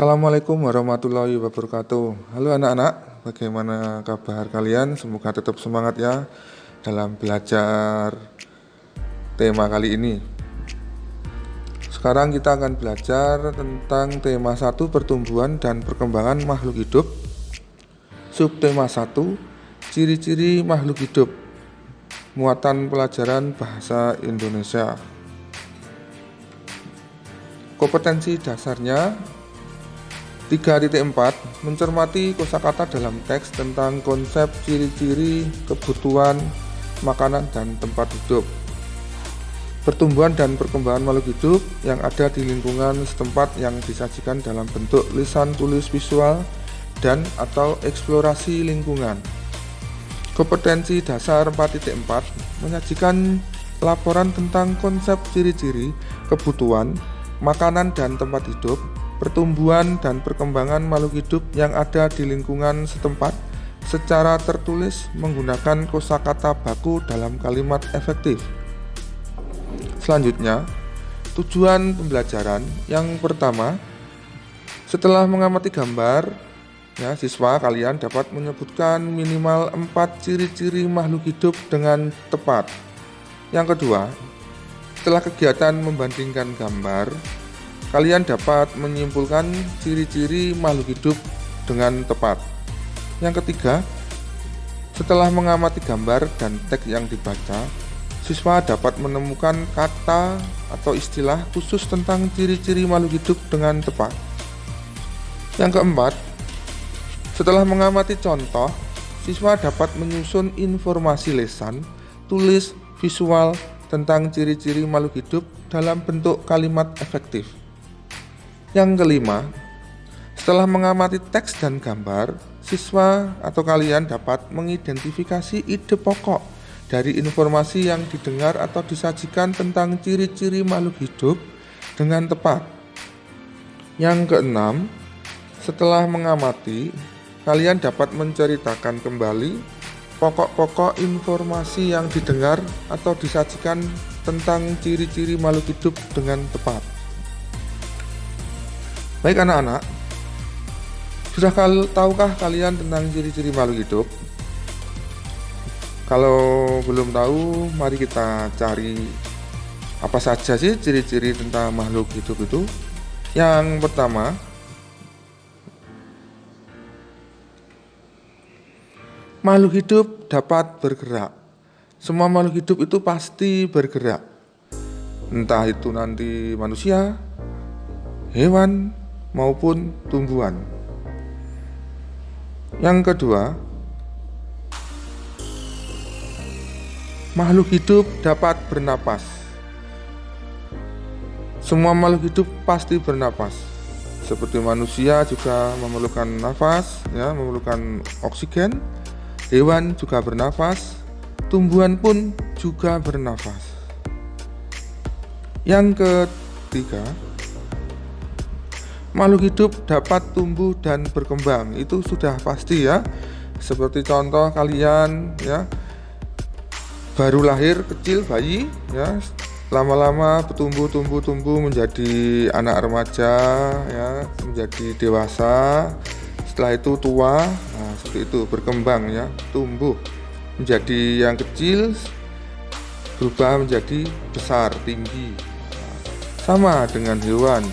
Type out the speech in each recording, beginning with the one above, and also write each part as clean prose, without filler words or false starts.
Assalamualaikum warahmatullahi wabarakatuh. Halo anak-anak, bagaimana kabar kalian? Semoga tetap semangat ya dalam belajar tema kali ini. Sekarang kita akan belajar tentang tema 1, pertumbuhan dan perkembangan makhluk hidup. Subtema 1, ciri-ciri makhluk hidup. Muatan pelajaran bahasa Indonesia. Kompetensi dasarnya 3.4 mencermati kosakata dalam teks tentang konsep ciri-ciri kebutuhan makanan dan tempat hidup. Pertumbuhan dan perkembangan makhluk hidup yang ada di lingkungan setempat yang disajikan dalam bentuk lisan tulis visual dan atau eksplorasi lingkungan. Kompetensi dasar 4.4 menyajikan laporan tentang konsep ciri-ciri kebutuhan makanan dan tempat hidup, pertumbuhan dan perkembangan makhluk hidup yang ada di lingkungan setempat secara tertulis menggunakan kosakata baku dalam kalimat efektif. Selanjutnya, tujuan pembelajaran yang pertama, setelah mengamati gambar, siswa kalian dapat menyebutkan minimal 4 ciri-ciri makhluk hidup dengan tepat. Yang kedua, setelah kegiatan membandingkan gambar, kalian dapat menyimpulkan ciri-ciri makhluk hidup dengan tepat. Yang ketiga, setelah mengamati gambar dan teks yang dibaca, siswa dapat menemukan kata atau istilah khusus tentang ciri-ciri makhluk hidup dengan tepat. Yang keempat, setelah mengamati contoh, siswa dapat menyusun informasi lisan, tulis, visual tentang ciri-ciri makhluk hidup dalam bentuk kalimat efektif. Yang kelima, setelah mengamati teks dan gambar, siswa atau kalian dapat mengidentifikasi ide pokok dari informasi yang didengar atau disajikan tentang ciri-ciri makhluk hidup dengan tepat. Yang keenam, setelah mengamati, kalian dapat menceritakan kembali pokok-pokok informasi yang didengar atau disajikan tentang ciri-ciri makhluk hidup dengan tepat. Baik anak-anak, sudah tahukah kalian tentang ciri-ciri makhluk hidup? Kalau belum tahu, mari kita cari apa saja sih ciri-ciri tentang makhluk hidup itu. Yang pertama, makhluk hidup dapat bergerak. Semua makhluk hidup itu pasti bergerak. Entah itu nanti manusia, hewan, maupun tumbuhan. Yang kedua, makhluk hidup dapat bernapas. Semua makhluk hidup pasti bernapas. Seperti manusia juga memerlukan nafas, memerlukan oksigen. Hewan juga bernafas, tumbuhan pun juga bernafas. Yang ketiga, makhluk hidup dapat tumbuh dan berkembang. Itu sudah pasti ya. Seperti contoh kalian baru lahir kecil bayi lama-lama tumbuh menjadi anak remaja menjadi dewasa. Setelah itu tua, seperti itu berkembang tumbuh menjadi yang kecil berubah menjadi besar tinggi. Sama dengan hewan,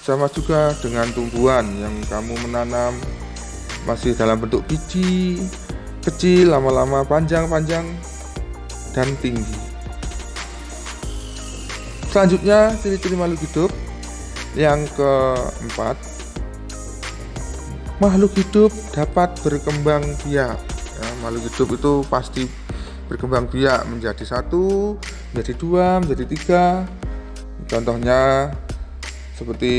sama juga dengan tumbuhan yang kamu menanam masih dalam bentuk biji kecil, lama-lama panjang dan tinggi. Selanjutnya, ciri-ciri makhluk hidup yang keempat, makhluk hidup dapat berkembang biak. Makhluk hidup itu pasti berkembang biak menjadi 1, menjadi 2, menjadi 3. Contohnya seperti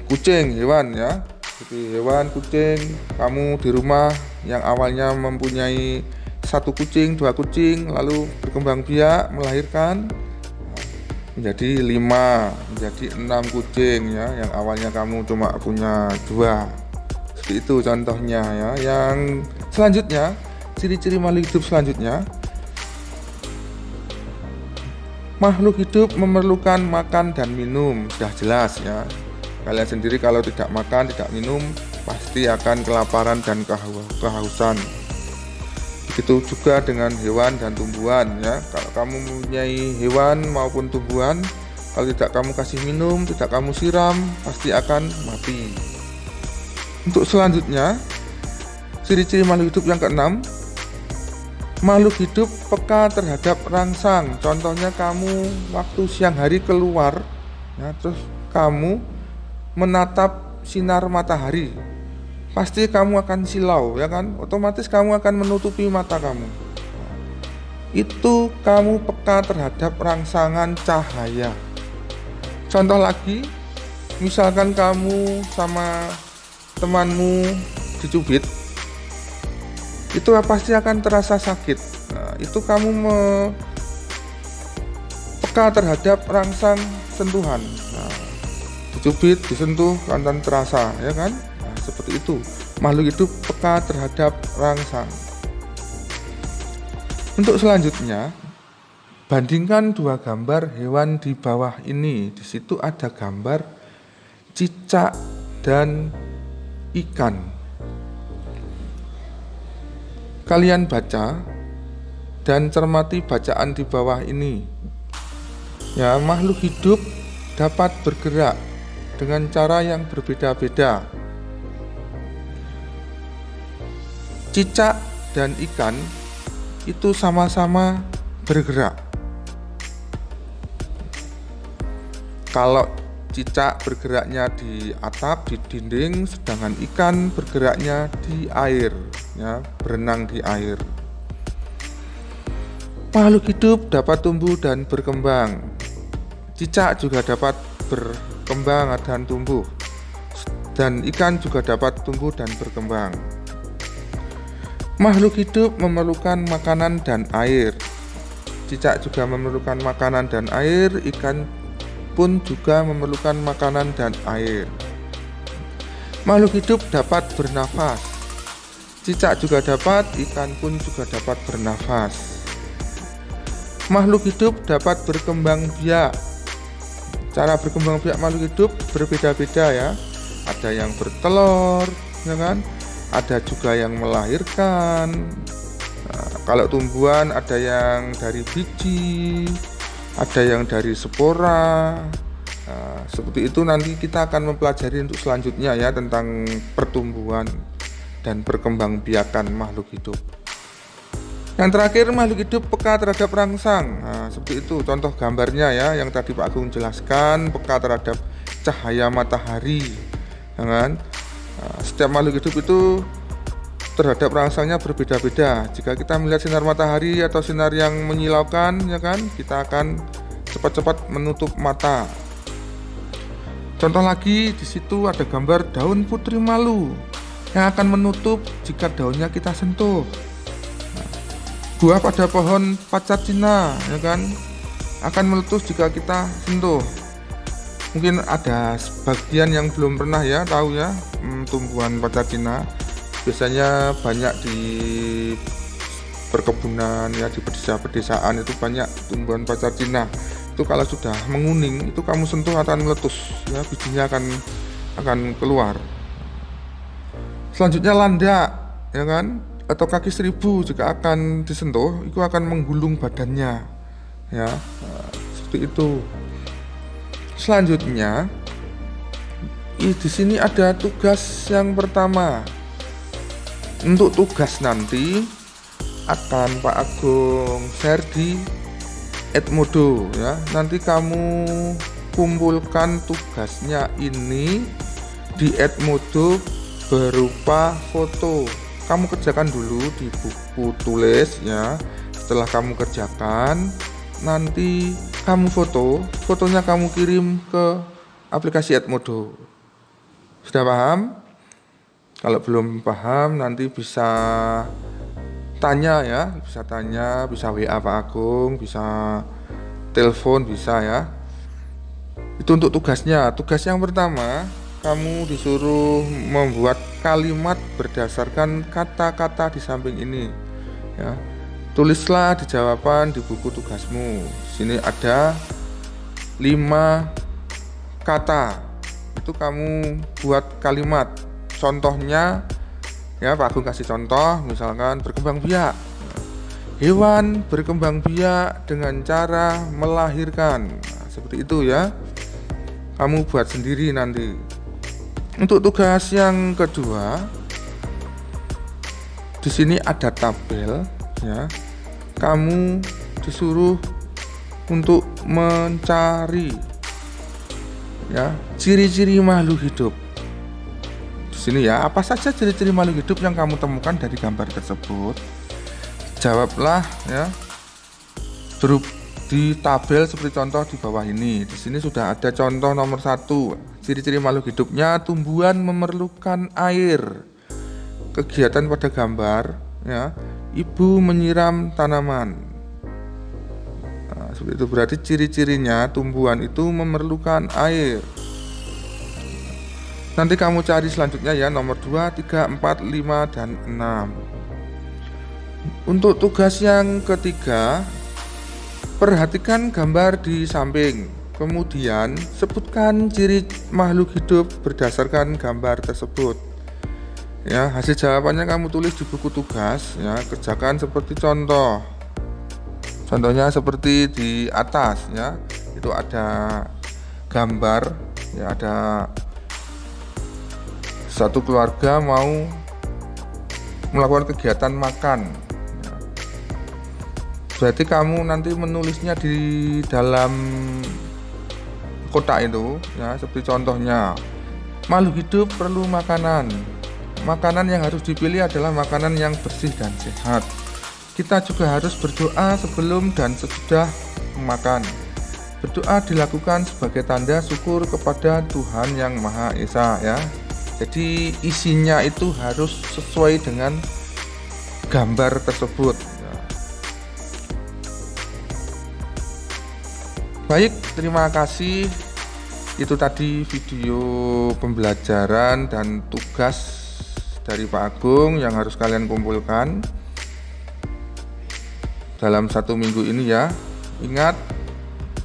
kucing, hewan seperti hewan kucing, kamu di rumah yang awalnya mempunyai 1 kucing, 2 kucing, lalu berkembang biak melahirkan menjadi 5, menjadi 6 kucing yang awalnya kamu cuma punya 2. Seperti itu contohnya Yang selanjutnya, ciri-ciri makhluk hidup selanjutnya, makhluk hidup memerlukan makan dan minum, sudah jelas Kalian sendiri kalau tidak makan, tidak minum, pasti akan kelaparan dan kehausan. Begitu juga dengan hewan dan tumbuhan ya. Kalau kamu mempunyai hewan maupun tumbuhan, kalau tidak kamu kasih minum, tidak kamu siram, pasti akan mati. Untuk selanjutnya, ciri-ciri makhluk hidup yang keenam, makhluk hidup peka terhadap rangsang. Contohnya kamu waktu siang hari keluar ya, terus kamu menatap sinar matahari, pasti kamu akan silau ya kan, otomatis kamu akan menutupi mata kamu. Itu kamu peka terhadap rangsangan cahaya. Contoh lagi, misalkan kamu sama temanmu dicubit, itu pasti akan terasa sakit. Nah, itu kamu peka terhadap rangsang sentuhan. Nah, dicubit, disentuh, akan terasa ya kan. Seperti itu, makhluk hidup peka terhadap rangsang. Untuk selanjutnya, bandingkan dua gambar hewan di bawah ini. Di situ ada gambar cicak dan ikan. Kalian baca dan cermati bacaan di bawah ini. Ya, makhluk hidup dapat bergerak dengan cara yang berbeda-beda. Cicak dan ikan itu sama-sama bergerak. Kalau cicak bergeraknya di atap, di dinding, sedangkan ikan bergeraknya di air, ya, berenang di air. Makhluk hidup dapat tumbuh dan berkembang. Cicak juga dapat berkembang dan tumbuh, dan ikan juga dapat tumbuh dan berkembang. Makhluk hidup memerlukan makanan dan air. Cicak juga memerlukan makanan dan air, ikan pun juga memerlukan makanan dan air. Makhluk hidup dapat bernafas. Cicak juga dapat, ikan pun juga dapat bernafas. Makhluk hidup dapat berkembang biak. Cara berkembang biak makhluk hidup berbeda-beda ya. Ada yang bertelur, ya kan? Ada juga yang melahirkan. Nah, kalau tumbuhan ada yang dari biji, ada yang dari spora. Nah, seperti itu nanti kita akan mempelajari untuk selanjutnya ya, tentang pertumbuhan dan perkembangbiakan makhluk hidup. Yang terakhir, makhluk hidup peka terhadap rangsang. Nah, seperti itu contoh gambarnya ya, yang tadi Pak Agung jelaskan, peka terhadap cahaya matahari, ya kan? Nah, setiap makhluk hidup itu terhadap rangsangnya berbeda-beda. Jika kita melihat sinar matahari atau sinar yang menyilaukan, ya kan, kita akan cepat-cepat menutup mata. Contoh lagi, di situ ada gambar daun putri malu yang akan menutup jika daunnya kita sentuh. Buah pada pohon pacar Cina, ya kan, akan meletus jika kita sentuh. Mungkin ada sebagian yang belum pernah ya tahu ya, tumbuhan pacar Cina. Biasanya banyak di perkebunan ya, di pedesaan itu banyak tumbuhan pacar Cina. Itu kalau sudah menguning, itu kamu sentuh akan meletus ya, bijinya akan keluar. Selanjutnya landak, ya kan, atau kaki seribu jika akan disentuh, itu akan menggulung badannya ya. Nah, seperti itu. Selanjutnya, di sini ada tugas yang pertama. Untuk tugas nanti akan Pak Agung share di Edmodo ya. Nanti kamu kumpulkan tugasnya ini di Edmodo berupa foto. Kamu kerjakan dulu di buku tulis ya. Setelah kamu kerjakan, nanti kamu fotonya kamu kirim ke aplikasi Edmodo. Sudah paham? Kalau belum paham nanti bisa tanya ya, bisa WA Pak Agung, bisa telepon, bisa ya. Itu untuk tugasnya. Tugas yang pertama, kamu disuruh membuat kalimat berdasarkan kata-kata di samping ini ya. Tulislah di jawaban di buku tugasmu. Sini ada 5 kata itu kamu buat kalimat. Contohnya ya, Pak Agung kasih contoh, misalkan berkembang biak. Hewan berkembang biak dengan cara melahirkan. Nah, seperti itu ya. Kamu buat sendiri nanti. Untuk tugas yang kedua, di sini ada tabel ya. Kamu disuruh untuk mencari ya ciri-ciri makhluk hidup. Di sini ya, apa saja ciri-ciri makhluk hidup yang kamu temukan dari gambar tersebut? Jawablah ya di tabel seperti contoh di bawah ini. Di sini sudah ada contoh nomor 1. Ciri-ciri makhluk hidupnya, tumbuhan memerlukan air. Kegiatan pada gambar ya, ibu menyiram tanaman. Nah, seperti itu, berarti ciri-cirinya tumbuhan itu memerlukan air. Nanti kamu cari selanjutnya ya, nomor 2, 3, 4, 5, dan 6. Untuk tugas yang ketiga, perhatikan gambar di samping. Kemudian sebutkan ciri makhluk hidup berdasarkan gambar tersebut. Ya, hasil jawabannya kamu tulis di buku tugas ya, kerjakan seperti contoh. Contohnya seperti di atas ya. Itu ada gambar ya, ada satu keluarga mau melakukan kegiatan makan. Berarti kamu nanti menulisnya di dalam kotak itu ya, seperti contohnya makhluk hidup perlu makanan. Makanan yang harus dipilih adalah makanan yang bersih dan sehat. Kita juga harus berdoa sebelum dan sesudah makan. Berdoa dilakukan sebagai tanda syukur kepada Tuhan yang Maha Esa ya. Jadi isinya itu harus sesuai dengan gambar tersebut. Baik, terima kasih. Itu tadi video pembelajaran dan tugas dari Pak Agung yang harus kalian kumpulkan dalam 1 minggu ini ya. Ingat,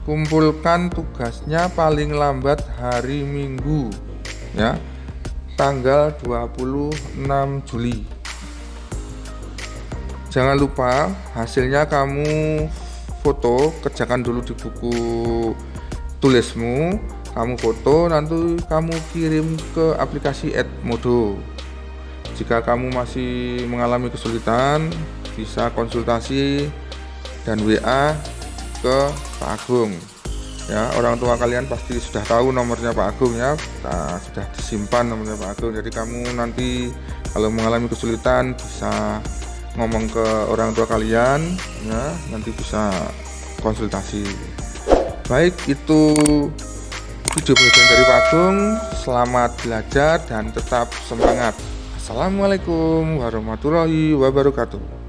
kumpulkan tugasnya paling lambat hari Minggu ya, tanggal 26 Juli. Jangan lupa hasilnya kamu foto, kerjakan dulu di buku tulismu, kamu foto, nanti kamu kirim ke aplikasi Edmodo. Jika kamu masih mengalami kesulitan, bisa konsultasi dan WA ke Pak Agung ya. Orang tua kalian pasti sudah tahu nomornya Pak Agung ya. Nah, sudah disimpan nomornya Pak Agung. Jadi kamu nanti kalau mengalami kesulitan bisa ngomong ke orang tua kalian ya, nanti bisa konsultasi. Baik, itu video pembelajaran dari Pak Agung. Selamat belajar dan tetap semangat. Assalamualaikum warahmatullahi wabarakatuh.